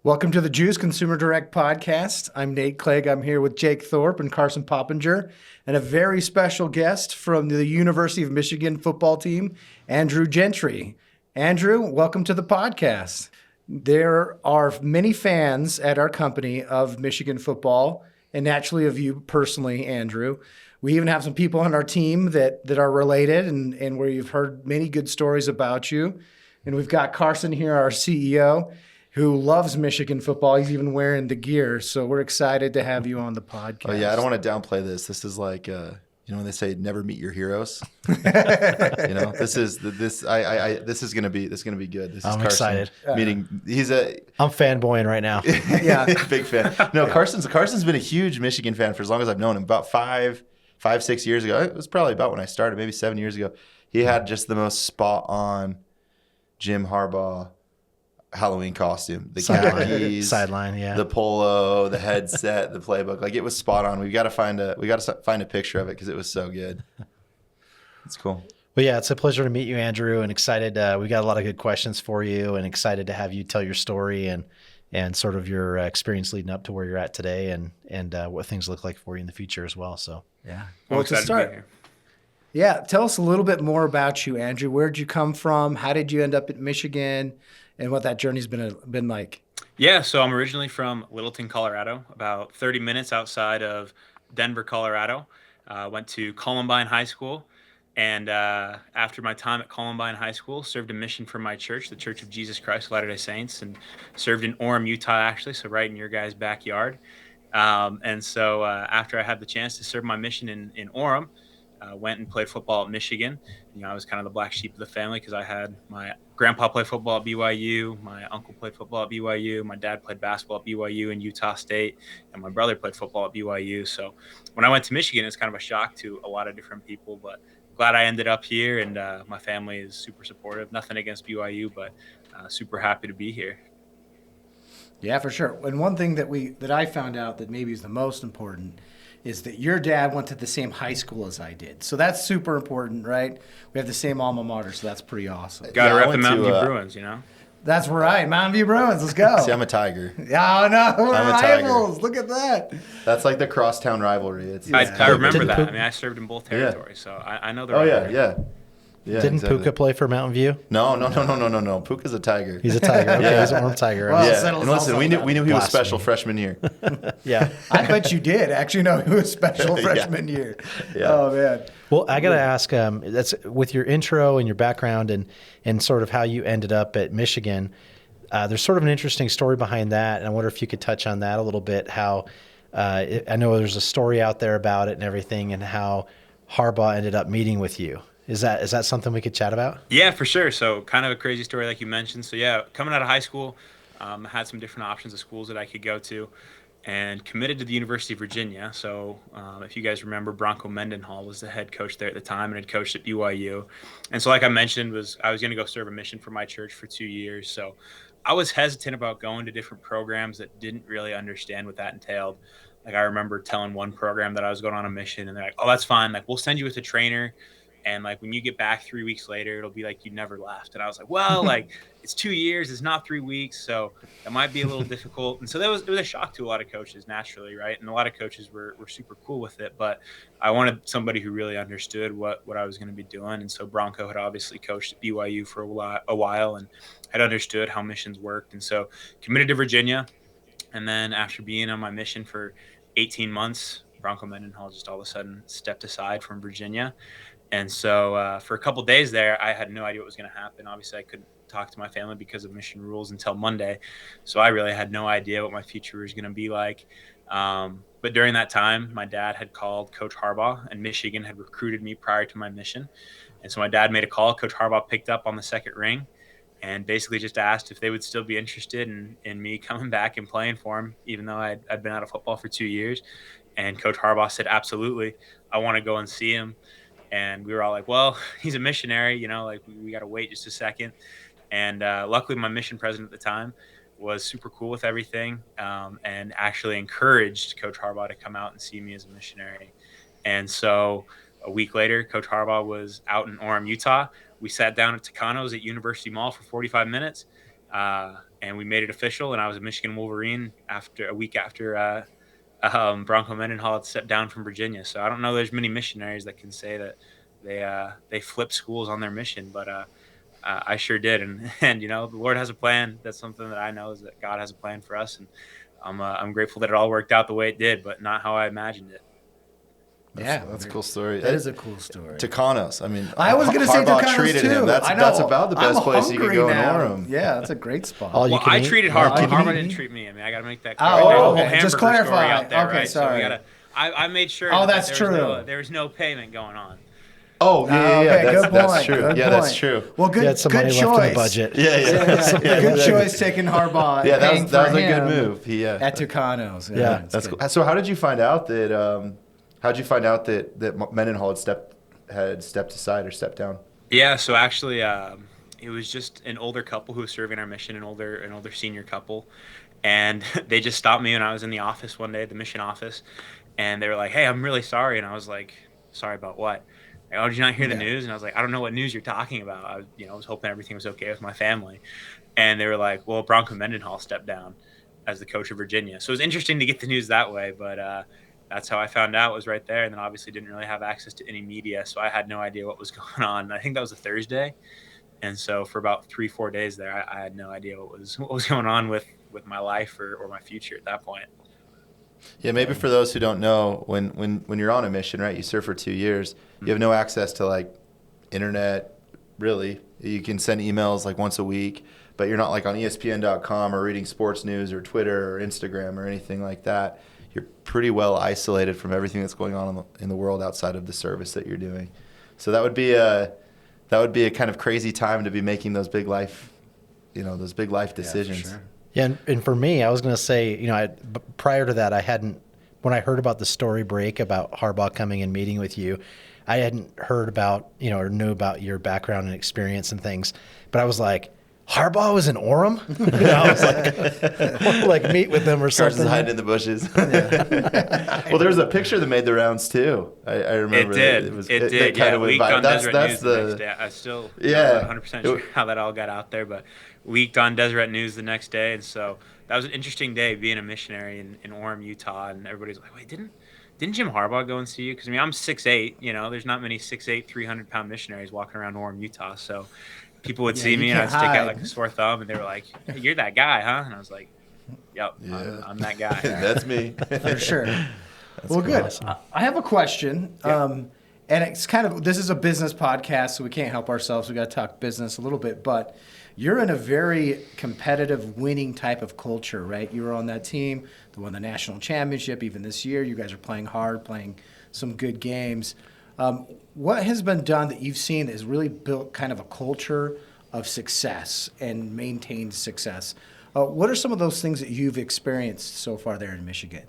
Welcome to the Juice Consumer Direct Podcast. I'm Nate Clegg. I'm here with Jake Thorpe and Carson Poppenger, and a very special guest from the University of Michigan football team, Andrew Gentry. Andrew, welcome to the podcast. There are many fans at our company of Michigan football, and naturally of you personally, Andrew. We even have some people on our team that are related and where you've heard many good stories about you. And we've got Carson here, our CEO, who loves Michigan football. He's even wearing the gear. So we're excited to have you on the podcast. Oh, yeah. I don't want to downplay this. This is like, when they say never meet your heroes. This is going to be good. This is I'm Carson excited. Meeting. I'm fanboying right now. Yeah. Big fan. No, Carson's been a huge Michigan fan for as long as I've known him. About 6 years ago. It was probably about when I started, maybe 7 years ago. He had just the most spot on Jim Harbaugh Halloween costume, the khakis, sideline, yeah, the polo, the headset, the playbook. Like, it was spot on. We got to find a picture of it because it was so good. It's cool. Well, yeah, it's a pleasure to meet you, Andrew, and excited. We got a lot of good questions for you, and excited to have you tell your story and sort of your experience leading up to where you're at today, and what things look like for you in the future as well. So, yeah. Well, to start, yeah, tell us a little bit more about you, Andrew. Where'd you come from? How did you end up at Michigan? And what that journey's been like. Yeah, so I'm originally from Littleton, Colorado, about 30 minutes outside of Denver, Colorado. Went to Columbine High School, and after my time at Columbine High School, served a mission for my church, the Church of Jesus Christ of Latter-day Saints, and served in Orem, Utah, actually, so right in your guys' backyard. And so after I had the chance to serve my mission in Orem, went and played football at Michigan. I was kind of the black sheep of the family because I had my grandpa play football at BYU, my uncle played football at BYU, my dad played basketball at BYU and Utah State, and my brother played football at BYU. So when I went to Michigan, it's kind of a shock to a lot of different people, but glad I ended up here, and my family is super supportive. Nothing against BYU, but super happy to be here. Yeah, for sure. And one thing that I found out that maybe is the most important is that your dad went to the same high school as I did. So that's super important, right? We have the same alma mater, so that's pretty awesome. Got to rep the Mountain View Bruins, That's right. Mountain View Bruins. Let's go. See, I'm a Tiger. Oh, no. We're rivals. Look at that. That's like the crosstown rivalry. I remember that. I mean, I served in both territories, so I know the rivalry. Yeah, didn't exactly. Puka play for Mountain View? No. Puka's a Tiger. He's a Tiger. Okay, he's an Orem Tiger. Well, yeah. And listen, we knew he was Blasphemy. special freshman year. Yeah. I bet you did actually know he was special freshman year. Yeah. Oh, man. Well, I got to ask, that's with your intro and your background and sort of how you ended up at Michigan. There's sort of an interesting story behind that, and I wonder if you could touch on that a little bit. How I know there's a story out there about it and everything, and how Harbaugh ended up meeting with you. Is that something we could chat about? Yeah, for sure. So kind of a crazy story like you mentioned. So yeah, coming out of high school, had some different options of schools that I could go to, and committed to the University of Virginia. So if you guys remember, Bronco Mendenhall was the head coach there at the time and had coached at BYU. And so like I mentioned, I was going to go serve a mission for my church for 2 years. So I was hesitant about going to different programs that didn't really understand what that entailed. Like I remember telling one program that I was going on a mission, and they're like, "Oh, that's fine. Like we'll send you with a trainer. And like when you get back 3 weeks later, it'll be like you never left." And I was like, well, like it's 2 years, it's not 3 weeks, so that might be a little difficult. And so it was a shock to a lot of coaches naturally, right? And a lot of coaches were super cool with it, but I wanted somebody who really understood what I was going to be doing. And so Bronco had obviously coached at BYU for a while and had understood how missions worked. And so committed to Virginia. And then after being on my mission for 18 months, Bronco Mendenhall just all of a sudden stepped aside from Virginia. And so for a couple of days there, I had no idea what was going to happen. Obviously, I couldn't talk to my family because of mission rules until Monday. So I really had no idea what my future was going to be like. But during that time, my dad had called Coach Harbaugh, and Michigan had recruited me prior to my mission. And so my dad made a call. Coach Harbaugh picked up on the second ring and basically just asked if they would still be interested in me coming back and playing for him, even though I'd been out of football for 2 years. And Coach Harbaugh said, absolutely, I want to go and see him. And we were all like, well, he's a missionary, like we got to wait just a second. And luckily, my mission president at the time was super cool with everything, and actually encouraged Coach Harbaugh to come out and see me as a missionary. And so a week later, Coach Harbaugh was out in Orem, Utah. We sat down at Tucano's at University Mall for 45 minutes. and we made it official. And I was a Michigan Wolverine a week after Bronco Mendenhall had stepped down from Virginia. So I don't know there's many missionaries that can say that they flip schools on their mission, but I sure did. And the Lord has a plan. That's something that I know, is that God has a plan for us, and I'm grateful that it all worked out the way it did, but not how I imagined it. That's a cool story. That is a cool story. Tucanos. I mean, I was going to say Harbaugh Tucanos treated too. him. That's about the best place you could go in Orem. Yeah, that's a great spot. Well, I treated Harbaugh. Harbaugh didn't treat me. I mean, I got to make that clear. There's a whole hamburger just clarify. story out there, Okay, right? sorry. So I made sure. That's true. There was no payment going on. Oh, yeah. Good That's point. true. Good That's point. true. Well, good, You had some good money choice. left in the budget. Yeah. Good choice taking Harbaugh. Yeah, that paying was a for good him move. at Tucanos. Yeah, That's cool. So how did you find out that? How'd you find out that Mendenhall had stepped aside or stepped down? Yeah, so actually, it was just an older couple who was serving our mission, an older senior couple, and they just stopped me when I was in the office one day, the mission office, and they were like, "Hey, I'm really sorry," and I was like, "Sorry about what?" Like, "Oh, did you not hear the news?" And I was like, "I don't know what news you're talking about." I was hoping everything was okay with my family, and they were like, "Well, Bronco Mendenhall stepped down as the coach of Virginia," so it was interesting to get the news that way, but. That's how I found out, was right there. And then obviously didn't really have access to any media, so I had no idea what was going on. I think that was a Thursday. And so for about 3-4 days there, I had no idea what was going on with my life or my future at that point. Yeah, maybe for those who don't know, when you're on a mission, right, you serve for 2 years, you have no access to like internet, really. You can send emails like once a week, but you're not like on ESPN.com or reading sports news or Twitter or Instagram or anything like that. You're pretty well isolated from everything that's going on in the world outside of the service that you're doing. So that would be a kind of crazy time to be making those big life decisions. Yeah, for sure. Yeah, and for me, I was going to say, prior to that, when I heard about the story break about Harbaugh coming and meeting with you, I hadn't heard about, or knew about your background and experience and things, but I was like, Harbaugh was in Orem? I was like meet with them or something. Carson's hiding in the bushes. Well, there was a picture that made the rounds too. I remember. It did. It kind of went leaked viral. on Deseret News the the next day. I still not 100% sure how that all got out there, but leaked on Deseret News the next day. And so that was an interesting day, being a missionary in Orem, Utah. And everybody's like, wait, didn't Jim Harbaugh go and see you? Because, I mean, I'm 6'8", there's not many 6'8", 300-pound missionaries walking around Orem, Utah. So people would see me and I'd stick out like a sore thumb, and they were like, "Hey, you're that guy, huh?" And I was like, "Yep, yeah. I'm that guy." That's me. For sure. Well, cool. good. Awesome. I have a question. Yeah. And it's this is a business podcast, so we can't help ourselves. We got to talk business a little bit, but you're in a very competitive, winning type of culture, right? You were on that team that won the national championship. Even this year, you guys are playing hard, playing some good games. What has been done that you've seen that has really built kind of a culture of success and maintained success? What are some of those things that you've experienced so far there in Michigan?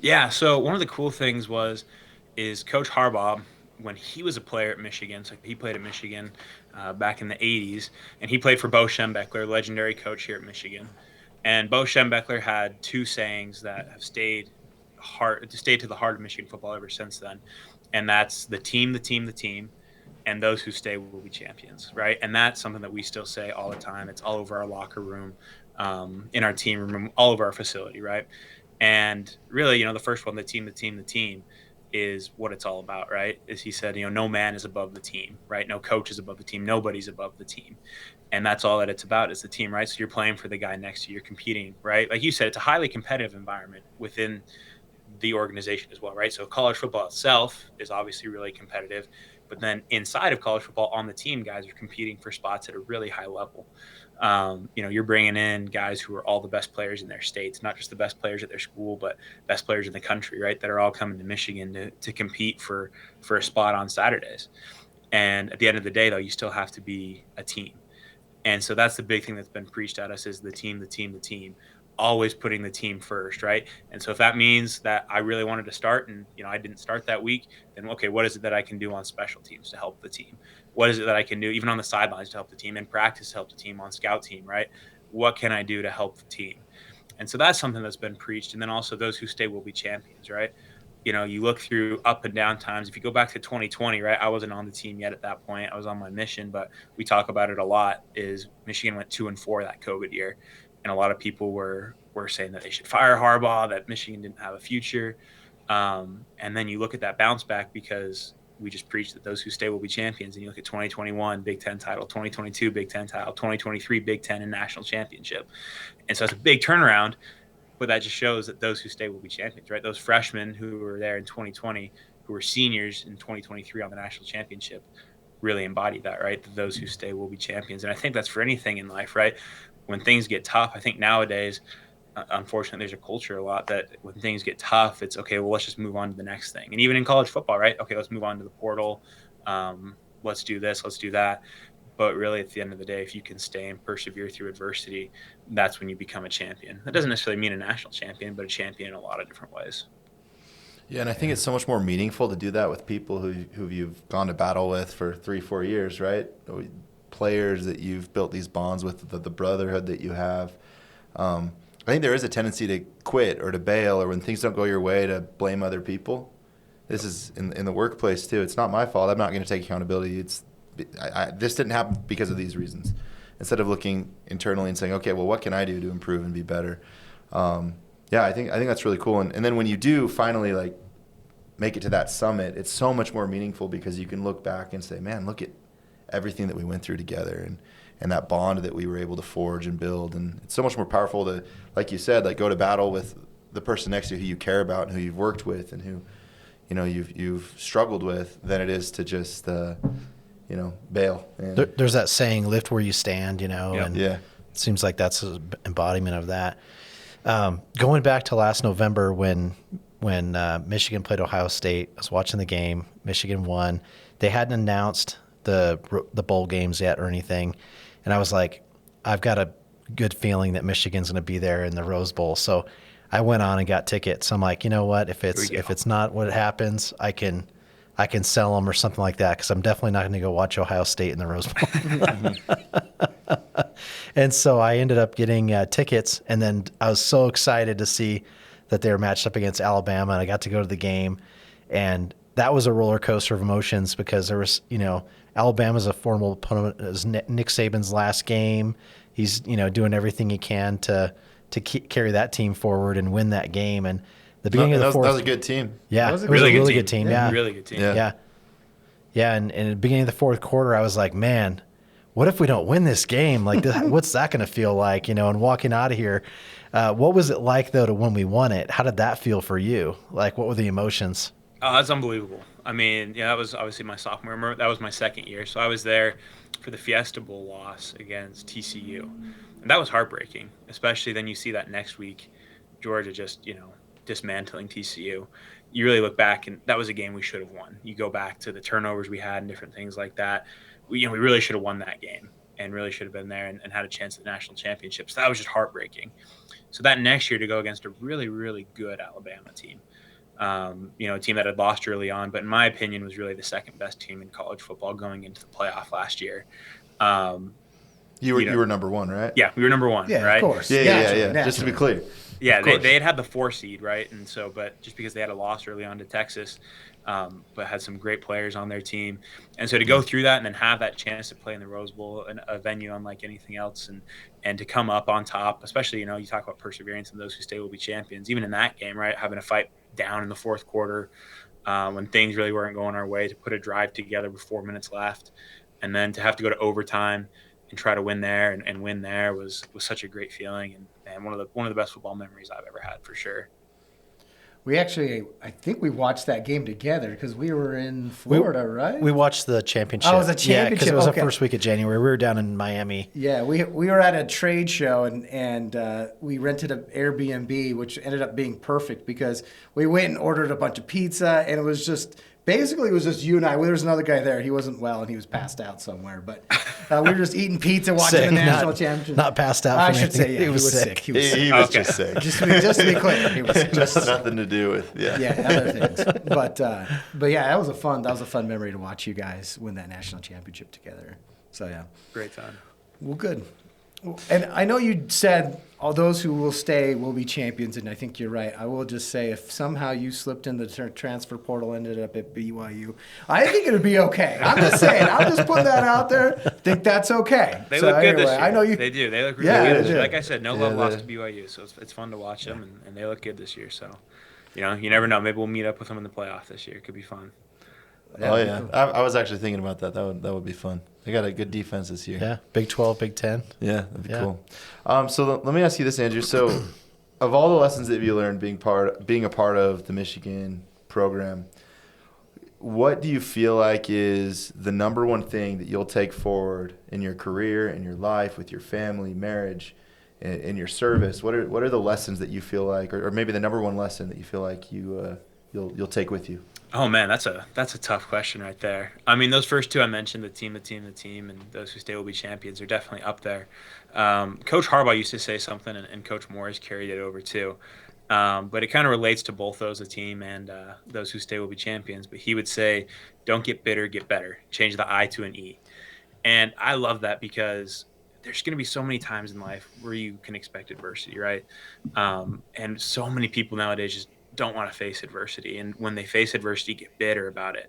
Yeah, so one of the cool things is Coach Harbaugh, when he was a player at Michigan, so he played at Michigan back in the 80s, and he played for Bo Schembechler, legendary coach here at Michigan. And Bo Schembechler had two sayings that have stayed to the heart of Michigan football ever since then. And that's the team, and those who stay will be champions, right? And that's something that we still say all the time. It's all over our locker room, in our team room, all over our facility, right? And really, the first one, the team is what it's all about, right? As he said, no man is above the team, right? No coach is above the team. Nobody's above the team. And that's all that it's about, is the team, right? So you're playing for the guy next to you. You're competing, right? Like you said, it's a highly competitive environment within the organization as well, right? So college football itself is obviously really competitive, but then inside of college football on the team, guys are competing for spots at a really high level. You're bringing in guys who are all the best players in their states, not just the best players at their school, but best players in the country, right? That are all coming to Michigan to compete for a spot on Saturdays. And at the end of the day, though, you still have to be a team. And so that's the big thing that's been preached at us, is the team, always putting the team first, right? And so if that means that I really wanted to start and, I didn't start that week, then okay, what is it that I can do on special teams to help the team? What is it that I can do even on the sidelines to help the team, in practice to help the team, on scout team, right? What can I do to help the team? And so that's something that's been preached. And then also, those who stay will be champions, right? You look through up and down times. If you go back to 2020, right? I wasn't on the team yet at that point. I was on my mission, but we talk about it a lot, is Michigan went 2-4 that COVID year. and a lot of people were saying that they should fire Harbaugh, that Michigan didn't have a future. And then you look at that bounce back, because we just preached that those who stay will be champions. And you look at 2021 Big Ten title, 2022 Big Ten title, 2023 Big Ten and national championship. And so it's a big turnaround, but that just shows that those who stay will be champions, right? Those freshmen who were there in 2020, who were seniors in 2023 on the national championship, really embodied that, right? That those who stay will be champions. And I think that's for anything in life, right? When things get tough, I think nowadays, unfortunately, there's a culture a lot that when things get tough, it's okay, well, let's just move on to the next thing. And even in college football, right? Okay, let's move on to the portal. Let's do this, let's do that. But really, at the end of the day, if you can stay and persevere through adversity, that's when you become a champion. That doesn't necessarily mean a national champion, but a champion in a lot of different ways. Yeah, and I think it's so much more meaningful to do that with people who you've gone to battle with for 3-4 years, right? Players that you've built these bonds with, the brotherhood that you have. I think there is a tendency to quit or to bail, or when things don't go your way, to blame other people. This is in the workplace too. It's not my fault. I'm not going to take accountability. This didn't happen because of these reasons. Instead of looking internally and saying, okay, well, what can I do to improve and be better? Yeah, I think that's really cool. And then when you do finally like make it to that summit, it's so much more meaningful, because you can look back and say, man, look at everything that we went through together, and that bond that we were able to forge and build. And it's so much more powerful to, like you said, like go to battle with the person next to you who you care about and who you've worked with and who, you know, you've struggled with, than it is to just, bail. And There's that saying, lift where you stand, Yep. and yeah. it seems like that's an embodiment of that. Going back to last November when Michigan played Ohio State, I was watching the game. Michigan won. They hadn't announced the bowl games yet or anything, and I was like, I've got a good feeling that Michigan's going to be there in the Rose Bowl. So I went on and got tickets. I'm like, you know what? If it's not what happens, I can sell them or something like that, because I'm definitely not going to go watch Ohio State in the Rose Bowl. And so I ended up getting tickets, and then I was so excited to see that they were matched up against Alabama, and I got to go to the game, and that was a roller coaster of emotions, because there was, Alabama's a formal opponent. It was Nick Saban's last game. He's, doing everything he can to carry that team forward and win that game. And the beginning of the fourth, that was a good team. Yeah, That was a it was really a good really team. good team. Yeah, Yeah, really good team. Yeah. Yeah. And in the beginning of the fourth quarter, I was like, man, what if we don't win this game? Like, what's that going to feel like? And walking out of here, what was it like though when we won it? How did that feel for you? Like, what were the emotions? Oh, that's unbelievable. I mean, that was obviously my sophomore year. That was my second year. So I was there for the Fiesta Bowl loss against TCU. And that was heartbreaking, especially then you see that next week, Georgia just, dismantling TCU. You really look back, and that was a game we should have won. You go back to the turnovers we had and different things like that. We really should have won that game and really should have been there and had a chance at the national championship. So that was just heartbreaking. So that next year to go against a really, really good Alabama team. A team that had lost early on, but in my opinion was really the second best team in college football going into the playoff last year. You were number one, right? Yeah, we were number one, Yeah, right? of course. Yeah. Naturally. Just to be clear. Yeah, they had the 4 seed, right? And so, but just because they had a loss early on to Texas, but had some great players on their team. And so to go through that and then have that chance to play in the Rose Bowl, a venue unlike anything else, and to come up on top, especially, you talk about perseverance and those who stay will be champions. Even in that game, right, having a fight down in the fourth quarter when things really weren't going our way, to put a drive together with 4 minutes left, and then to have to go to overtime and try to win there and win there was such a great feeling, and one of the best football memories I've ever had, for sure. We actually, I think we watched that game together because we were in Florida, right? We watched the championship. Oh, it was a Yeah, because it was championship, the first week of January. We were down in Miami. Yeah, we were at a trade show and we rented an Airbnb, which ended up being perfect because we went and ordered a bunch of pizza, and it was just you and I. There was another guy there. He wasn't well, and he was passed out somewhere. But we were just eating pizza, watching Sick, the national not- championship. not passed out I from should say, anything. yeah, He was sick. He was sick. He was Okay. just sick. Just to be clear, he was sick. Just nothing to do with Yeah, other things. But yeah, that was a fun memory to watch you guys win that national championship together. So yeah, Great time. well, good. And I know you said all those who will stay will be champions, and I think you're right. I will just say if somehow you slipped in the transfer portal, ended up at BYU, I think it would be okay. I'm just saying. I'm just putting that out there. Think that's okay. They look good this year. I know you. They do. They look really Yeah, good they this year. do. Like I said, no love lost to BYU, so it's fun to watch them, and they look good this year. So, you never know. Maybe we'll meet up with them in the playoff this year. It could be fun. Oh yeah, I was actually thinking about that. That would be fun. They got a good defense this year. Yeah, Big 12, Big 10. Yeah, that'd be cool. So let me ask you this, Andrew. So, of all the lessons that you learned being a part of the Michigan program, what do you feel like is the number one thing that you'll take forward in your career, in your life, with your family, marriage, in your service? What are the lessons that you feel like, or maybe the number one lesson that you feel like you'll take with you? Oh man, that's a tough question right there. I mean, those first two I mentioned, the team, and those who stay will be champions, are definitely up there. Coach Harbaugh used to say something, and Coach Morris carried it over too. But it kind of relates to both those, the team and those who stay will be champions. But he would say, "Don't get bitter, get better. Change the I to an E." And I love that because there's going to be so many times in life where you can expect adversity, right? And so many people nowadays just don't want to face adversity, and when they face adversity, get bitter about it.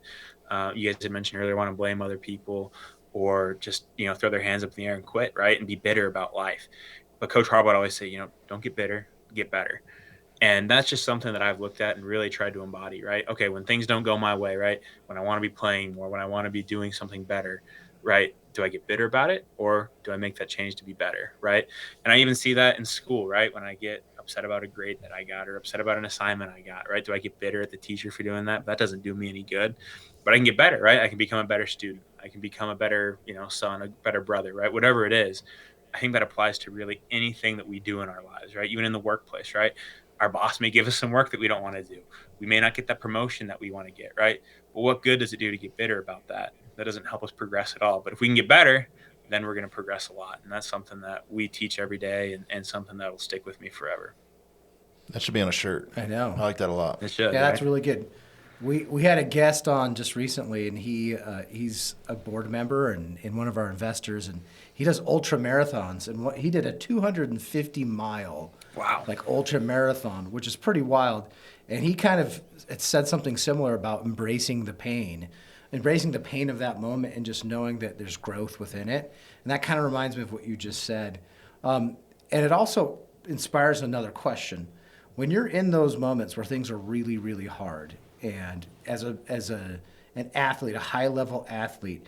You guys had mentioned earlier, want to blame other people, or just throw their hands up in the air and quit, right? And be bitter about life. But Coach Harbaugh would always say, don't get bitter, get better. And that's just something that I've looked at and really tried to embody, right? Okay, when things don't go my way, right? When I want to be playing more, when I want to be doing something better, right? Do I get bitter about it, or do I make that change to be better, right? And I even see that in school, right? When I get upset about a grade that I got, or upset about an assignment I got, right? Do I get bitter at the teacher for doing that? That doesn't do me any good. But I can get better, right? I can become a better student. I can become a better, son, a better brother, right? Whatever it is. I think that applies to really anything that we do in our lives, right? Even in the workplace, right? Our boss may give us some work that we don't want to do. We may not get that promotion that we want to get, right? But what good does it do to get bitter about that? That doesn't help us progress at all. But if we can get better, then we're going to progress a lot. And that's something that we teach every day, and something that will stick with me forever. That should be on a shirt. I know. I like that a lot. It should. Yeah, right? that's really good. We had a guest on just recently, and he's a board member and one of our investors, and he does ultra marathons, and he did a 250-mile ultra marathon, which is pretty wild. And he kind of said something similar about embracing the pain of that moment, and just knowing that there's growth within it. And that kind of reminds me of what you just said. And it also inspires another question. When you're in those moments where things are really, really hard, and as an athlete, a high-level athlete,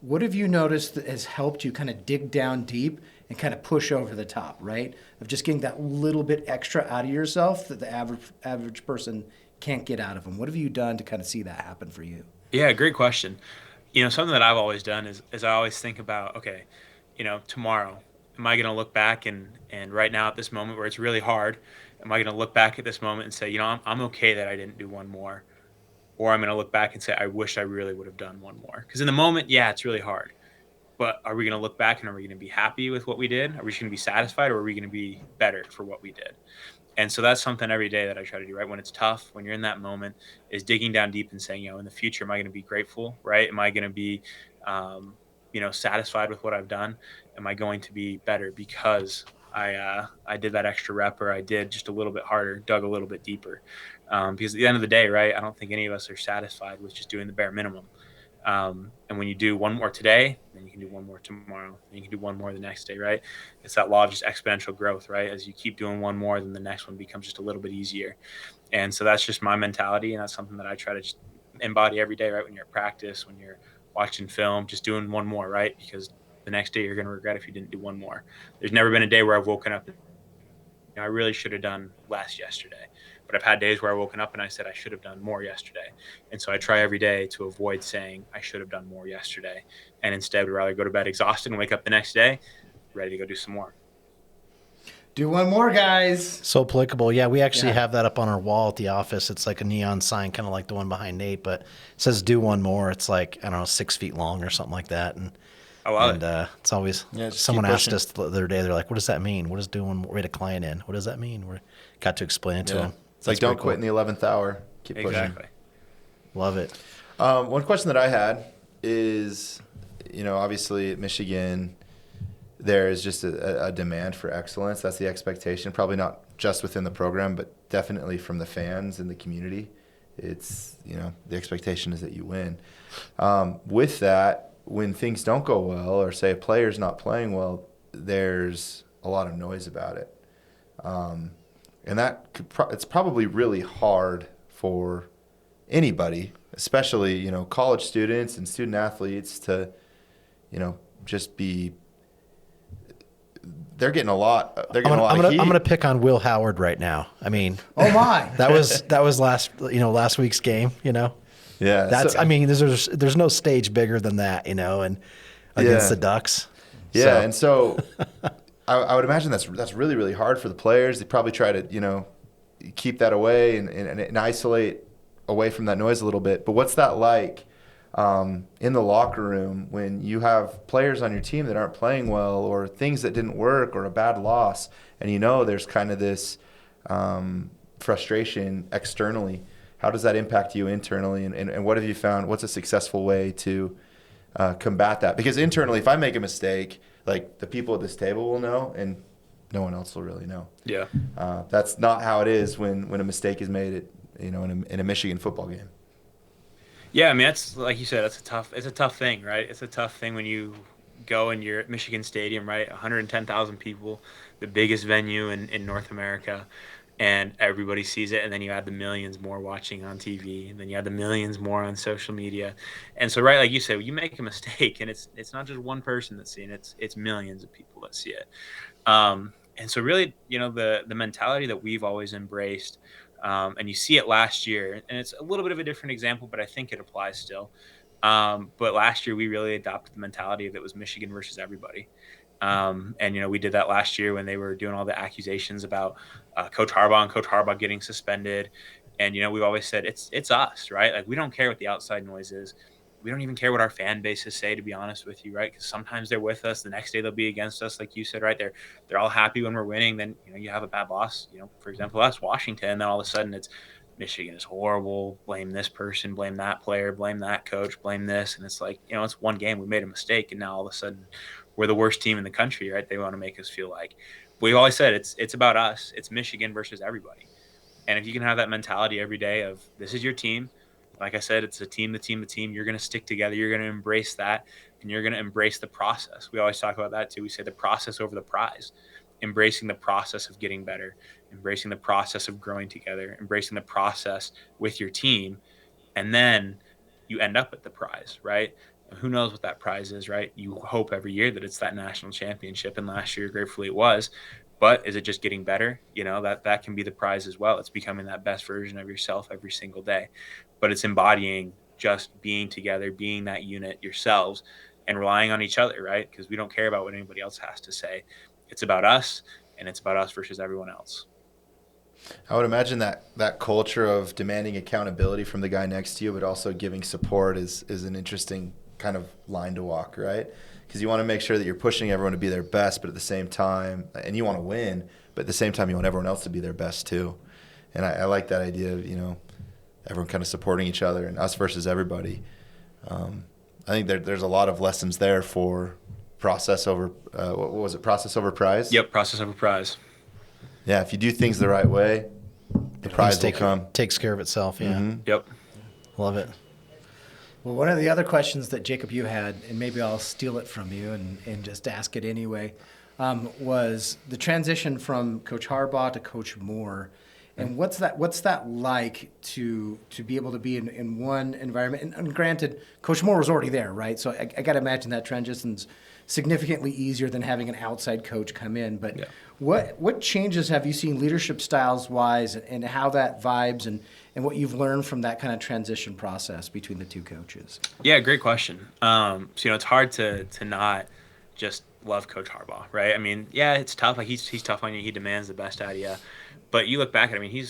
what have you noticed that has helped you kind of dig down deep and kind of push over the top, right? Of just getting that little bit extra out of yourself that the average person can't get out of them. What have you done to kind of see that happen for you? Yeah, great question. Something that I've always done is I always think about, okay, tomorrow, am I going to look back and right now at this moment where it's really hard, am I going to look back at this moment and say, I'm okay that I didn't do one more? Or I'm going to look back and say, I wish I really would have done one more. Because in the moment, yeah, it's really hard. But are we going to look back and are we going to be happy with what we did? Are we just going to be satisfied, or are we going to be better for what we did? And so that's something every day that I try to do, right? When it's tough, when you're in that moment, is digging down deep and saying, in the future, am I going to be grateful, right? Am I going to be, satisfied with what I've done? Am I going to be better because I did that extra rep, or I did just a little bit harder, dug a little bit deeper? Because at the end of the day, right, I don't think any of us are satisfied with just doing the bare minimum. And when you do one more today, then you can do one more tomorrow, and you can do one more the next day, right? It's that law of just exponential growth, right? As you keep doing one more, then the next one becomes just a little bit easier. And so that's just my mentality, and that's something that I try to just embody every day, right? When you're at practice, when you're watching film, just doing one more, right? Because the next day you're going to regret if you didn't do one more. There's never been a day where I've woken up and I really should have done less yesterday. But I've had days where I've woken up and I said I should have done more yesterday. And so I try every day to avoid saying I should have done more yesterday, and instead would rather go to bed exhausted and wake up the next day ready to go do some more. Do one more, guys. So applicable. Yeah, we actually have that up on our wall at the office. It's like a neon sign, kind of like the one behind Nate, but it says do one more. It's like, 6 feet long or something like that. And I love it. It's always, just someone keep asked pushing. us the other day, they're like, what does that mean? What does do one more? We had a client in. What does that mean? We got to explain it to them. It's like, don't quit in the 11th hour. Keep pushing. Exactly. Love it. One question that I had is, obviously at Michigan, there is just a demand for excellence. That's the expectation, probably not just within the program, but definitely from the fans and the community. It's, the expectation is that you win. With that, when things don't go well, or say a player's not playing well, there's a lot of noise about it. And it's probably really hard for anybody, especially, college students and student athletes to, just be, they're getting a lot of heat. I'm gonna pick on Will Howard right now. I mean, oh my, that was last week's game. Yeah, there's no stage bigger than that, and against the Ducks. Yeah, and so I would imagine that's really, really hard for the players. They probably try to keep that away and isolate away from that noise a little bit. But what's that like in the locker room when you have players on your team that aren't playing well, or things that didn't work, or a bad loss, and there's kind of this frustration externally? How does that impact you internally, and what have you found? What's a successful way to combat that? Because internally, if I make a mistake, like, the people at this table will know, and no one else will really know. Yeah. That's not how it is when a mistake is made in a Michigan football game. Yeah, I mean, that's, like you said, it's a tough thing, right? It's a tough thing when you go and you're at Michigan Stadium, right? 110,000 people, the biggest venue in North America, and everybody sees it, and then you add the millions more watching on TV, and then you add the millions more on social media. And so, right, like you said, you make a mistake, and it's not just one person that's seeing it, it's millions of people that see it. And so really, the mentality that we've always embraced, and you see it last year, and it's a little bit of a different example, but I think it applies still. But last year we really adopted the mentality of it was Michigan versus everybody. And we did that last year when they were doing all the accusations about Coach Harbaugh getting suspended. And, we've always said it's us, right? Like, we don't care what the outside noise is. We don't even care what our fan bases say, to be honest with you, right? Because sometimes they're with us. The next day they'll be against us, like you said, right? They're all happy when we're winning. Then, you have a bad loss, for example, that's Washington. Then all of a sudden it's Michigan is horrible. Blame this person, blame that player, blame that coach, blame this. And it's like, it's one game. We made a mistake. And now all of a sudden we're the worst team in the country, right? They want to make us feel like. We've always said it's about us. It's Michigan versus everybody. And if you can have that mentality every day of, this is your team. Like I said, it's the team. You're going to stick together. You're going to embrace that, and you're going to embrace the process. We always talk about that too. We say the process over the prize, embracing the process of getting better, embracing the process of growing together, embracing the process with your team. And then you end up at the prize, right? Who knows what that prize is, right? You hope every year that it's that national championship. And last year, gratefully, it was. But is it just getting better? That can be the prize as well. It's becoming that best version of yourself every single day. But it's embodying just being together, being that unit yourselves, and relying on each other, right? Because we don't care about what anybody else has to say. It's about us, and it's about us versus everyone else. I would imagine that culture of demanding accountability from the guy next to you, but also giving support is an interesting kind of line to walk, right? Because you want to make sure that you're pushing everyone to be their best, but at the same time, and you want to win, but at the same time, you want everyone else to be their best too. And I like that idea of, everyone kind of supporting each other and us versus everybody. I think there's a lot of lessons there for process over, what was it, process over prize? Yep, process over prize. Yeah, if you do things the right way, the prize will come. Takes care of itself, yeah. Mm-hmm. Yep. Love it. Well, one of the other questions that, Jacob, you had, and maybe I'll steal it from you and just ask it anyway, was the transition from Coach Harbaugh to Coach Moore. And what's that like to be able to be in one environment? And granted, Coach Moore was already there, right? So I got to imagine that transition's significantly easier than having an outside coach come in. But yeah. What changes have you seen leadership styles wise, and how that vibes, and what you've learned from that kind of transition process between the two coaches? Yeah, great question. So it's hard to not just love Coach Harbaugh, right? I mean, yeah, it's tough. Like he's tough on you. He demands the best out of you. But you look back at it, you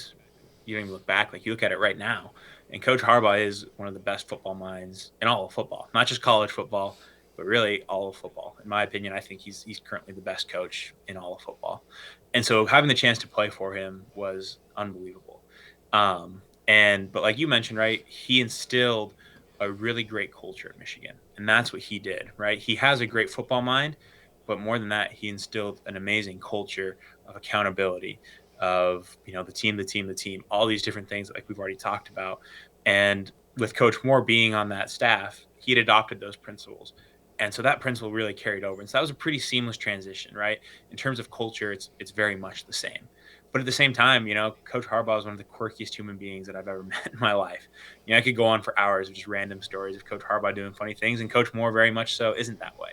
don't even look back. Like, you look at it right now, and Coach Harbaugh is one of the best football minds in all of football, not just college football, but really all of football. In my opinion, I think he's currently the best coach in all of football. And so having the chance to play for him was unbelievable. But like you mentioned, right, he instilled a really great culture at Michigan, and that's what he did, right? He has a great football mind, But more than that, he instilled an amazing culture of accountability, of the team, all these different things like we've already talked about. And with Coach Moore being on that staff, he had adopted those principles. And so that principle really carried over. And so that was a pretty seamless transition, right? In terms of culture, it's very much the same. But at the same time, Coach Harbaugh is one of the quirkiest human beings that I've ever met in my life. I could go on for hours of just random stories of Coach Harbaugh doing funny things, and Coach Moore very much so isn't that way.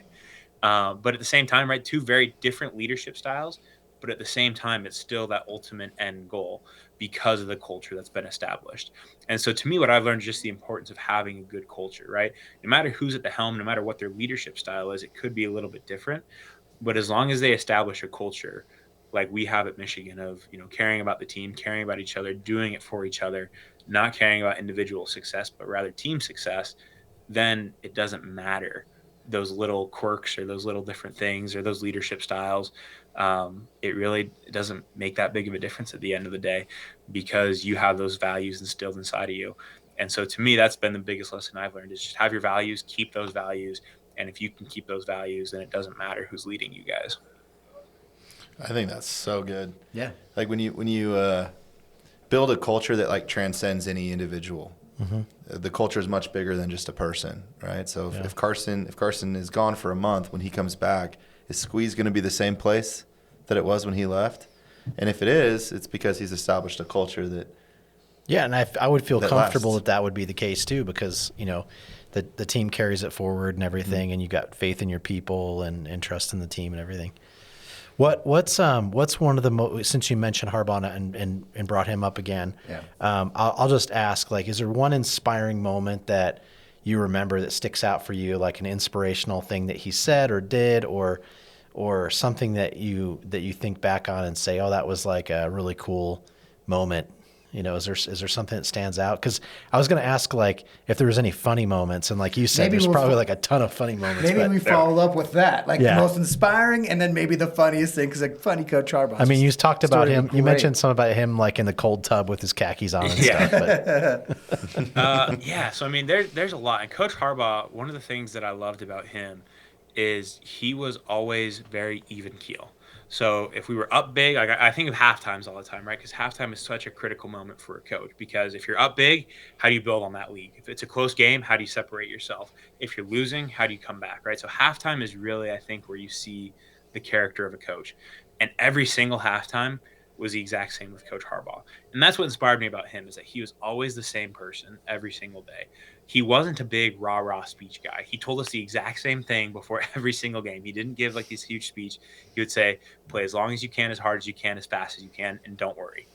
But at the same time, right, two very different leadership styles, but at the same time, it's still that ultimate end goal because of the culture that's been established. And so to me, what I've learned is just the importance of having a good culture, right? No matter who's at the helm, no matter what their leadership style is, it could be a little bit different. But as long as they establish a culture like we have at Michigan of, caring about the team, caring about each other, doing it for each other, not caring about individual success, but rather team success, then it doesn't matter those little quirks or those little different things or those leadership styles. It really doesn't make that big of a difference at the end of the day because you have those values instilled inside of you. And so to me, that's been the biggest lesson I've learned is just have your values, keep those values. And if you can keep those values, then it doesn't matter who's leading you guys. I think that's so good. Yeah. Like when you build a culture that like transcends any individual. Mm-hmm. The culture is much bigger than just a person, right? So if Carson is gone for a month, when he comes back, is Squeeze going to be the same place that it was when he left? And if it is, it's because he's established a culture that. Yeah, and I would feel comfortable lasts. that would be the case too, because the team carries it forward and everything, mm-hmm. and you got faith in your people and trust in the team and everything. What's one of the since you mentioned Harbaugh and brought him up again? Yeah. I'll just ask, like, is there one inspiring moment that you remember that sticks out for you, like an inspirational thing that he said or did, or something that you think back on and say, oh, that was like a really cool moment? Is there something that stands out? Because I was going to ask, like, if there was any funny moments, and like you said, maybe there's probably like a ton of funny moments. Maybe we follow up with that, like the most inspiring, and then maybe the funniest thing, because like funny Coach Harbaugh. I mean, you talked about him. You mentioned something about him, like in the cold tub with his khakis on and stuff. But. So I mean, there's a lot. And Coach Harbaugh, one of the things that I loved about him is he was always very even keel. So if we were up big, I think of halftimes all the time, right? Because halftime is such a critical moment for a coach. Because if you're up big, how do you build on that lead? If it's a close game, how do you separate yourself? If you're losing, how do you come back, right? So halftime is really, I think, where you see the character of a coach. And every single halftime was the exact same with Coach Harbaugh. And that's what inspired me about him, is that he was always the same person every single day. He wasn't a big rah-rah speech guy. He told us the exact same thing before every single game. He didn't give like this huge speech. He would say, play as long as you can, as hard as you can, as fast as you can, and don't worry.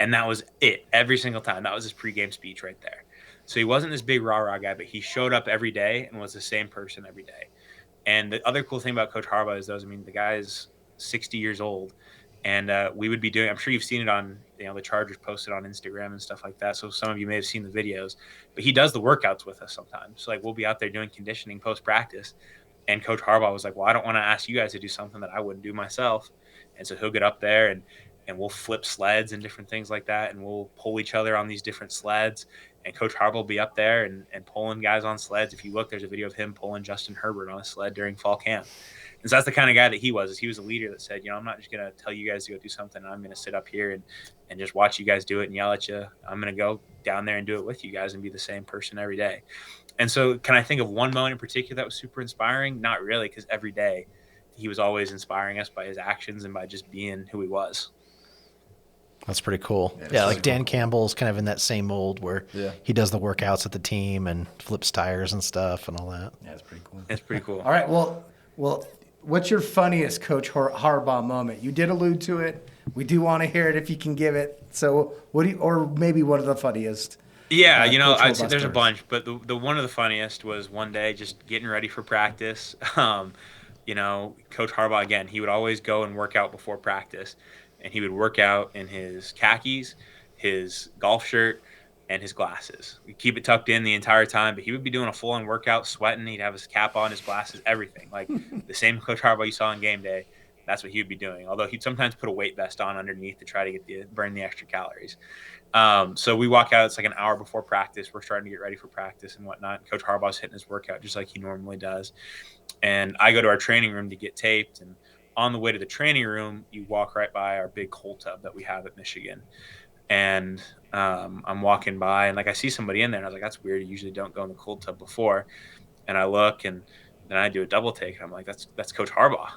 And that was it every single time. That was his pregame speech right there. So he wasn't this big rah-rah guy, but he showed up every day and was the same person every day. And the other cool thing about Coach Harbaugh is the guy is 60 years old. And we would be doing, I'm sure you've seen it on, the Chargers posted on Instagram and stuff like that. So some of you may have seen the videos, but he does the workouts with us sometimes. So like we'll be out there doing conditioning post-practice. And Coach Harbaugh was like, well, I don't want to ask you guys to do something that I wouldn't do myself. And so he'll get up there and we'll flip sleds and different things like that. And we'll pull each other on these different sleds. And Coach Harbaugh will be up there and pulling guys on sleds. If you look, there's a video of him pulling Justin Herbert on a sled during fall camp. And so that's the kind of guy that he was. He was a leader that said, I'm not just going to tell you guys to go do something. I'm going to sit up here and just watch you guys do it and yell at you. I'm going to go down there and do it with you guys and be the same person every day. And so can I think of one moment in particular that was super inspiring? Not really, because every day he was always inspiring us by his actions and by just being who he was. That's pretty cool. Yeah, like Dan Campbell's kind of in that same mold where he does the workouts with the team and flips tires and stuff and all that. Yeah, that's pretty cool. It's pretty cool. All right, well, what's your funniest Coach Harbaugh moment? You did allude to it. We do want to hear it if you can give it. So or maybe one of the funniest. Yeah, I'd say there's a bunch, but the one of the funniest was one day just getting ready for practice. Coach Harbaugh, again, he would always go and work out before practice, and he would work out in his khakis, his golf shirt, and his glasses. We'd keep it tucked in the entire time, but he would be doing a full-on workout, sweating. He'd have his cap on, his glasses, everything. Like the same Coach Harbaugh you saw on game day, that's what he would be doing. Although he'd sometimes put a weight vest on underneath to try to burn the extra calories. So we walk out. It's like an hour before practice. We're starting to get ready for practice and whatnot. Coach Harbaugh's hitting his workout just like he normally does. And I go to our training room to get taped. And on the way to the training room, you walk right by our big cold tub that we have at Michigan. And I'm walking by, and like I see somebody in there, and I was like, "That's weird. You usually don't go in the cold tub before." And I look, and then I do a double take, and I'm like, "That's Coach Harbaugh."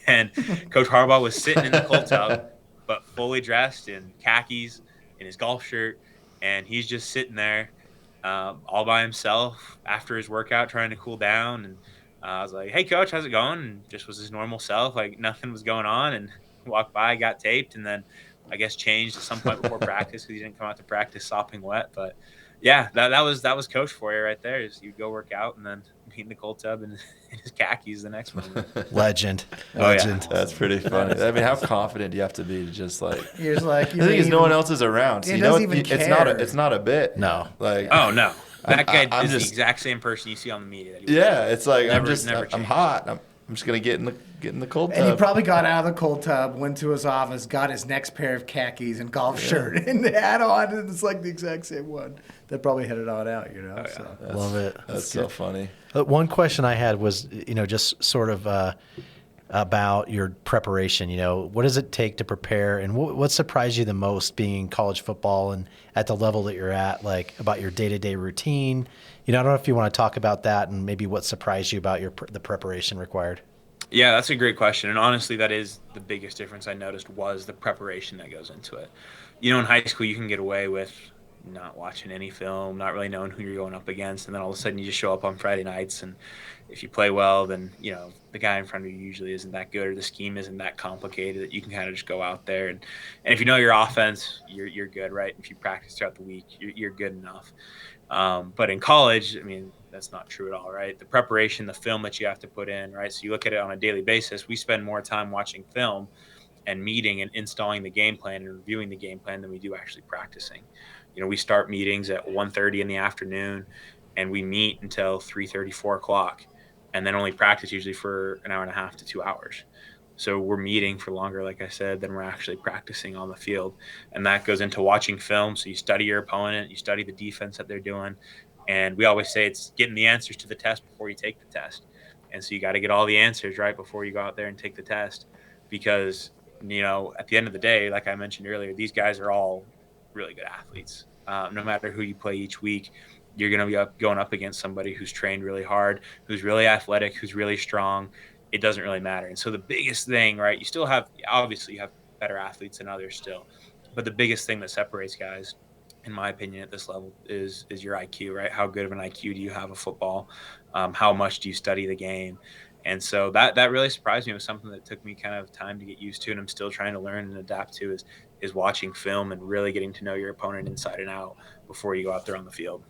And Coach Harbaugh was sitting in the cold tub, but fully dressed in khakis, in his golf shirt, and he's just sitting there all by himself after his workout, trying to cool down. And I was like, "Hey, Coach, how's it going?" And just was his normal self, like nothing was going on. And walked by, got taped, and then I guess changed at some point before practice because he didn't come out to practice sopping wet. But yeah, that was Coach for you right there. Is you go work out and then be in the cold tub and in his khakis the next morning. Legend. Legend. That's pretty funny. I mean, how confident do you have to be to just like? You're just like, the thing is, no one else is around. So He doesn't even it's care. it's not a bit. No. Like, Oh no, that guy I'm is just- the exact same person you see on the media. That he was. yeah, it's like Never I'm changed. hot. I'm just gonna get in the cold tub. And he probably got out of the cold tub, went to his office, got his next pair of khakis and golf shirt, and hat on, and it's like the exact same one. That probably headed on out, you know. Oh, yeah. So. Love it. That's so funny. One question I had was, just sort of about your preparation. What does it take to prepare, and what surprised you the most being in college football and at the level that you're at, like about your day-to-day routine? I don't know if you want to talk about that and maybe what surprised you about the preparation required. Yeah, that's a great question. And honestly, that is the biggest difference I noticed was the preparation that goes into it. In high school, you can get away with not watching any film, not really knowing who you're going up against. And then all of a sudden you just show up on Friday nights. And if you play well, then, the guy in front of you usually isn't that good or the scheme isn't that complicated that you can kind of just go out there. And if you know your offense, you're good, right? If you practice throughout the week, you're good enough. But in college, that's not true at all, right? The preparation, the film that you have to put in, right? So you look at it on a daily basis. We spend more time watching film and meeting and installing the game plan and reviewing the game plan than we do actually practicing. We start meetings at 1:30 in the afternoon, and we meet until 3:30, 4 o'clock, and then only practice usually for an hour and a half to 2 hours. So we're meeting for longer, like I said, than we're actually practicing on the field. And that goes into watching film. So you study your opponent, you study the defense that they're doing. And we always say it's getting the answers to the test before you take the test. And so you got to get all the answers right before you go out there and take the test. Because, at the end of the day, like I mentioned earlier, these guys are all really good athletes. No matter who you play each week, you're going to be going up against somebody who's trained really hard, who's really athletic, who's really strong. It doesn't really matter. And so the biggest thing, right, you still have, obviously you have better athletes than others still, but the biggest thing that separates guys, in my opinion, at this level is your IQ, right? How good of an IQ do you have of football? How much do you study the game? And so that really surprised me. It was something that took me kind of time to get used to, and I'm still trying to learn and adapt to is watching film and really getting to know your opponent inside and out before you go out there on the field.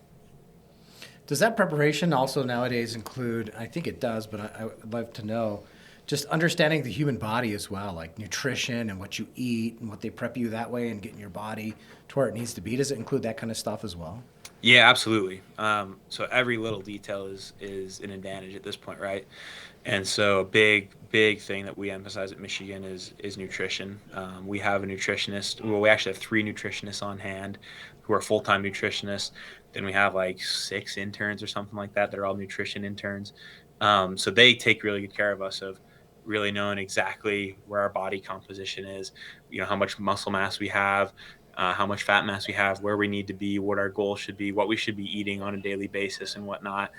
Does that preparation also nowadays include, I think it does, but I would love to know, just understanding the human body as well, like nutrition and what you eat and what they prep you that way and getting your body to where it needs to be? Does it include that kind of stuff as well? Yeah, absolutely. So every little detail is an advantage at this point, right? And so a big thing that we emphasize at Michigan is nutrition. We have a nutritionist. Well, we actually have 3 nutritionists on hand who are full-time nutritionists. Then we have like 6 interns or something like that are all nutrition interns. So they take really good care of us of really knowing exactly where our body composition is, how much muscle mass we have, how much fat mass we have, where we need to be, what our goal should be, what we should be eating on a daily basis and whatnot.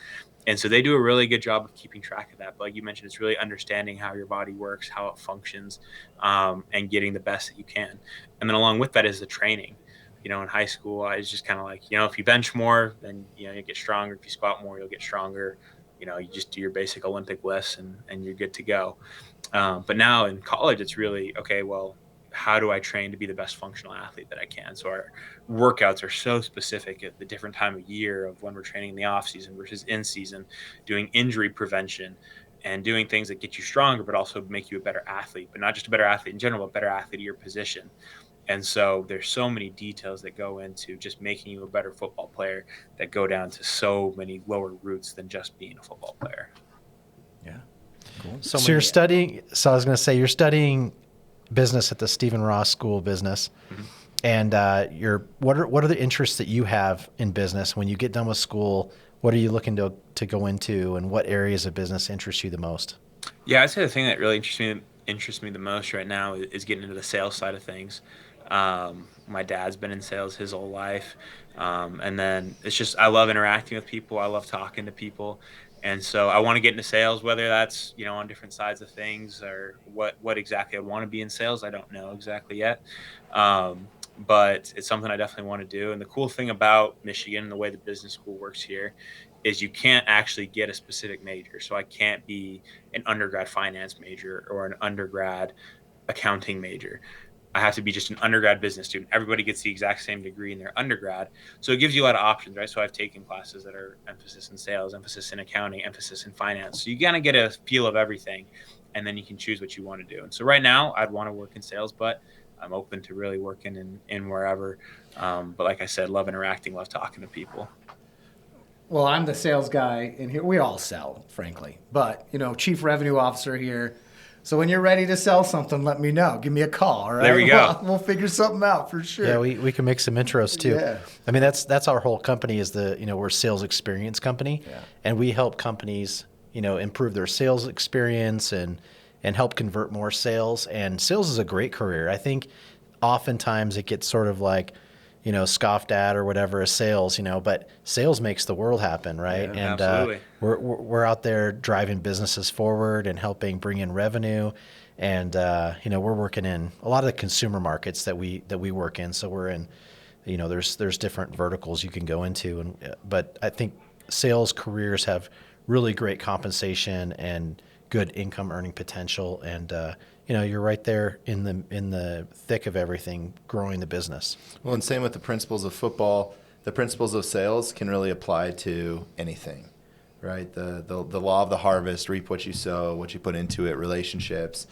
And so they do a really good job of keeping track of that. But like you mentioned, it's really understanding how your body works, how it functions, and getting the best that you can. And then along with that is the training. In high school, I was just kind of like, if you bench more, then, you get stronger. If you squat more, you'll get stronger. You just do your basic Olympic lifts and you're good to go. But now in college, it's really, okay, well, how do I train to be the best functional athlete that I can? So our workouts are so specific at the different time of year of when we're training in the off season versus in season, doing injury prevention and doing things that get you stronger, but also make you a better athlete, but not just a better athlete in general, but better athlete at your position. And so there's so many details that go into just making you a better football player that go down to so many lower roots than just being a football player. Yeah. Cool. So you're studying, I was going to say, you're studying business at the Stephen Ross School of Business. Mm-hmm. And what are the interests that you have in business when you get done with school? What are you looking to go into, and what areas of business interest you the most? Yeah, I'd say the thing that really interests me the most right now is getting into the sales side of things. My dad's been in sales his whole life, and then it's just I love interacting with people. I love talking to people, and so I want to get into sales. Whether that's on different sides of things or what exactly I want to be in sales, I don't know exactly yet. But it's something I definitely want to do. And the cool thing about Michigan and the way the business school works here is you can't actually get a specific major. So I can't be an undergrad finance major or an undergrad accounting major. I have to be just an undergrad business student. Everybody gets the exact same degree in their undergrad. So it gives you a lot of options, right? So I've taken classes that are emphasis in sales, emphasis in accounting, emphasis in finance. So you kind of get a feel of everything, and then you can choose what you want to do. And so right now I'd want to work in sales, but I'm open to really working in wherever. But like I said, love interacting, love talking to people. Well, I'm the sales guy in here. We all sell, frankly. But, chief revenue officer here. So when you're ready to sell something, let me know. Give me a call, all right? There we go. We'll figure something out for sure. Yeah, we can make some intros too. Yeah. I mean, that's our whole company is we're a sales experience company. Yeah. And we help companies, improve their sales experience and help convert more sales. And sales is a great career. I think oftentimes it gets sort of like, scoffed at or whatever as sales, but sales makes the world happen, right? Yeah, and absolutely. We're out there driving businesses forward and helping bring in revenue. And, we're working in a lot of the consumer markets that we work in. So we're in, there's different verticals you can go into. But I think sales careers have really great compensation and good income earning potential. And, you're right there in the thick of everything, growing the business. Well, and same with the principles of football. The principles of sales can really apply to anything, right? The law of the harvest: reap what you sow, what you put into it. Relationships,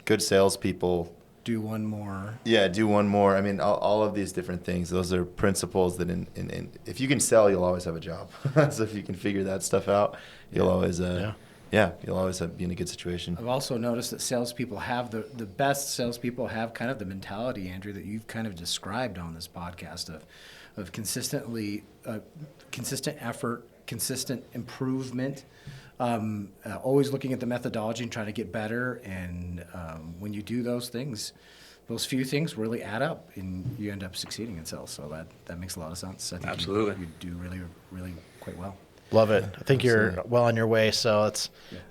good salespeople. Do one more. Yeah, do one more. I mean, all of these different things. Those are principles that in if you can sell, you'll always have a job. So if you can figure that stuff out, you'll always you'll always be in a good situation. I've also noticed that salespeople have the best salespeople have kind of the mentality, Andrew, that you've kind of described on this podcast of consistent effort, consistent improvement, always looking at the methodology and trying to get better. And when you do those things, those few things really add up, and you end up succeeding in sales. So that makes a lot of sense. I think Absolutely. you do really, really quite well. Love it. I think you're well on your way, so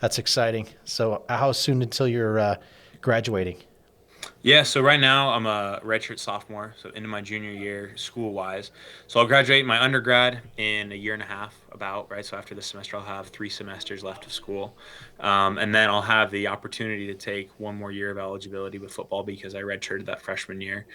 that's exciting. So how soon until you're graduating? Yeah, so right now I'm a redshirt sophomore, so into my junior year school-wise. So I'll graduate my undergrad in a year and a half right? So after this semester, I'll have 3 semesters left of school. And then I'll have the opportunity to take one more year of eligibility with football because I redshirted that freshman year,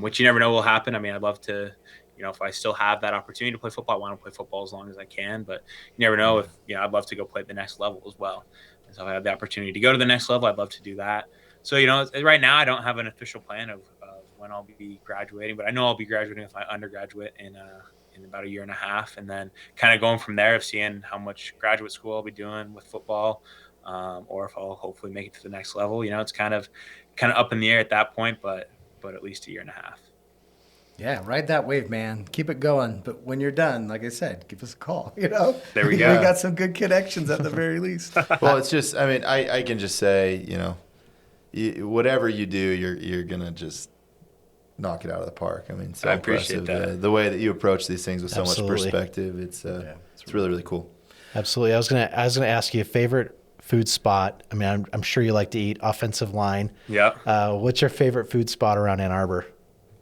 which you never know will happen. I mean, I'd love to, if I still have that opportunity to play football, I want to play football as long as I can. But you never know if, I'd love to go play at the next level as well. And so if I have the opportunity to go to the next level, I'd love to do that. So, right now I don't have an official plan of when I'll be graduating, but I know I'll be graduating with my undergraduate in about a year and a half, and then kind of going from there of seeing how much graduate school I'll be doing with football, or if I'll hopefully make it to the next level. It's kind of up in the air at that point, but at least a year and a half. Yeah, ride that wave, man. Keep it going. But when you're done, like I said, give us a call. There we go. We got some good connections at the very least. Well, it's just, I mean, I can just say, whatever you do, you're gonna just knock it out of the park. I mean, so I appreciate impressive. that. The way that you approach these things with so Absolutely. much perspective, it's really, really cool. Absolutely. I was gonna ask you a favorite food spot. I mean, I'm sure you like to eat. Offensive line. Yeah. What's your favorite food spot around Ann Arbor?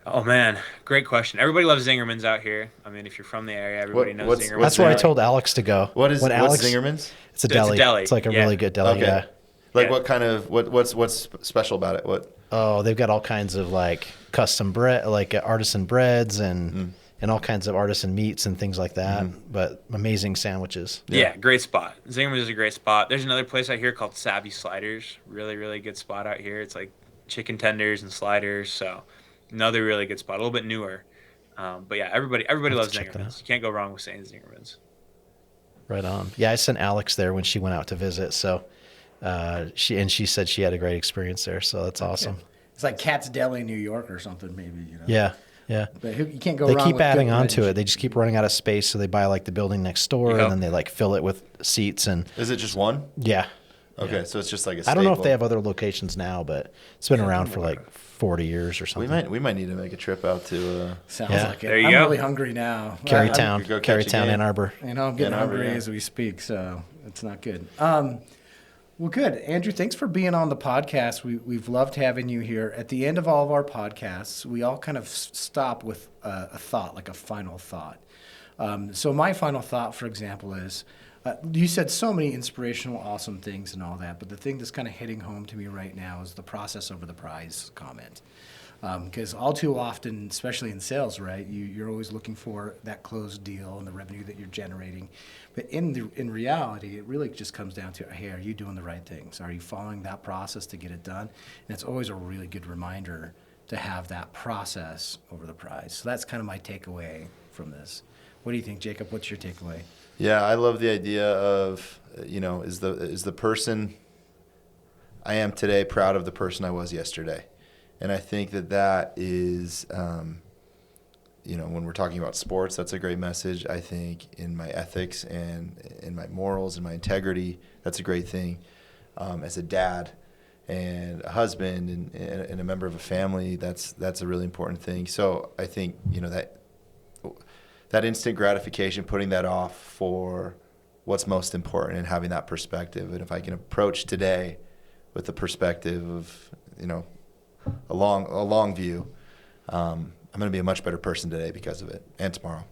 Oh man, great question. Everybody loves Zingerman's out here. I mean, if you're from the area, everybody knows Zingerman's. That's where I told Alex to go. What's Zingerman's? It's a deli. It's like a really good deli. Okay. Yeah. Like what kind of what's special about it? What? Oh, they've got all kinds of like custom bread, like artisan breads and all kinds of artisan meats and things like that. But amazing sandwiches. Yeah, great spot. Zingerman's is a great spot. There's another place out here called Savvy Sliders. Really, really good spot out here. It's like chicken tenders and sliders. So another really good spot. A little bit newer. But yeah, everybody loves Zingerman's. You can't go wrong with saying Zingerman's. Right on. Yeah, I sent Alex there when she went out to visit. So she said she had a great experience there. So that's awesome. It's like Cat's Deli in New York or something, maybe. Yeah. Yeah. But you can't go They wrong keep with adding good on to wedge. it. They just keep running out of space, so they buy like the building next door, Yep. and then they like fill it with seats and Is it just one? yeah. Okay, so it's just like a I staple. don't know if they have other locations now, but it's been around for like 40 years or something. We might need to make a trip out to. Sounds Yeah. like it. There you I'm go. really hungry now. Carytown, Go catch a game. Ann Arbor. I'm getting Ann Arbor, hungry yeah. as we speak, so it's not good. Well, good. Andrew, thanks for being on the podcast. We've loved having you here. At the end of all of our podcasts, we all kind of stop with a thought, like a final thought. So my final thought, for example, is you said so many inspirational, awesome things and all that, but the thing that's kind of hitting home to me right now is the process over the prize comment. Because all too often, especially in sales, right, you're always looking for that closed deal and the revenue that you're generating. But in reality, it really just comes down to, hey, are you doing the right things? Are you following that process to get it done? And it's always a really good reminder to have that process over the prize. So that's kind of my takeaway from this. What do you think, Jacob? What's your takeaway? Yeah, I love the idea of, is the person I am today proud of the person I was yesterday. And I think that is, when we're talking about sports, that's a great message. I think in my ethics and in my morals and my integrity, that's a great thing. As a dad and a husband and a member of a family, that's a really important thing. So I think, that instant gratification, putting that off for what's most important and having that perspective. And if I can approach today with the perspective of, a long view, I'm going to be a much better person today because of it, and tomorrow.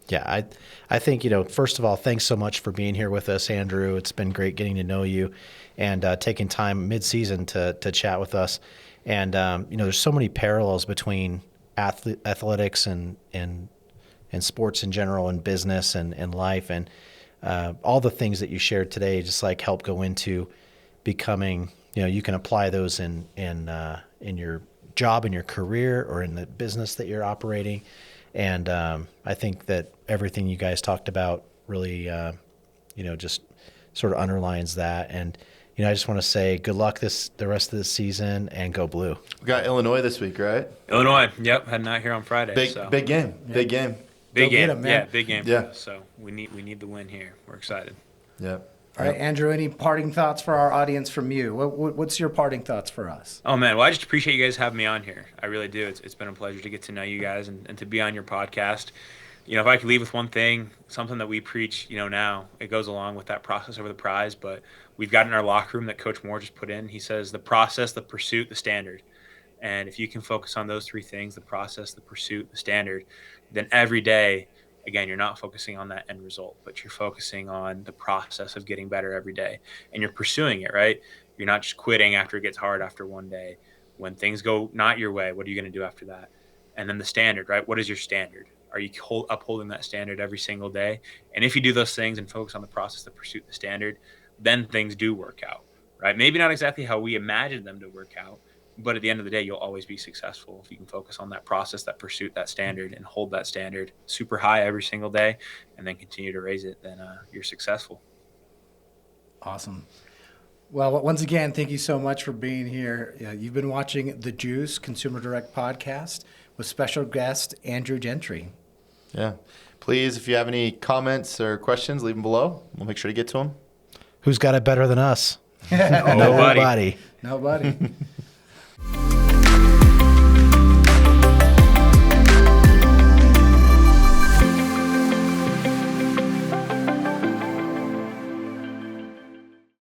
Yeah, I think, first of all, thanks so much for being here with us, Andrew. It's been great getting to know you and taking time mid-season to chat with us. And, there's so many parallels between athletics and sports in general and business and life. And all the things that you shared today just like help go into becoming, you can apply those in your job, in your career, or in the business that you're operating. And I think that everything you guys talked about really, just sort of underlines that. And, I just want to say good luck the rest of the season, and go Blue. We got Illinois this week, right? Illinois, yep, heading out here on Friday. Big so. game, big game. Big Go get game, 'em, man. yeah, big game. Yeah. For us. So we need the win here. We're excited. Yeah. All right, Andrew, any parting thoughts for our audience from you? What's your parting thoughts for us? Oh man, well I just appreciate you guys having me on here. I really do. It's been a pleasure to get to know you guys and to be on your podcast. If I could leave with one thing, something that we preach, now, it goes along with that process over the prize, but we've got in our locker room that Coach Moore just put in. He says the process, the pursuit, the standard. And if you can focus on those three things, the process, the pursuit, the standard, then every day, again, you're not focusing on that end result, but you're focusing on the process of getting better every day. And you're pursuing it, right? You're not just quitting after it gets hard after one day. When things go not your way, what are you going to do after that? And then the standard, right? What is your standard? Are you upholding that standard every single day? And if you do those things and focus on the process, the pursuit, the standard, then things do work out, right? Maybe not exactly how we imagined them to work out, but at the end of the day, you'll always be successful if you can focus on that process, that pursuit, that standard, and hold that standard super high every single day, and then continue to raise it. Then you're successful. Awesome. Well, once again, thank you so much for being here. You've been watching The Juice Consumer Direct Podcast with special guest Andrew Gentry. Yeah. Please, if you have any comments or questions, leave them below. We'll make sure to get to them. Who's got it better than us? Nobody. Nobody.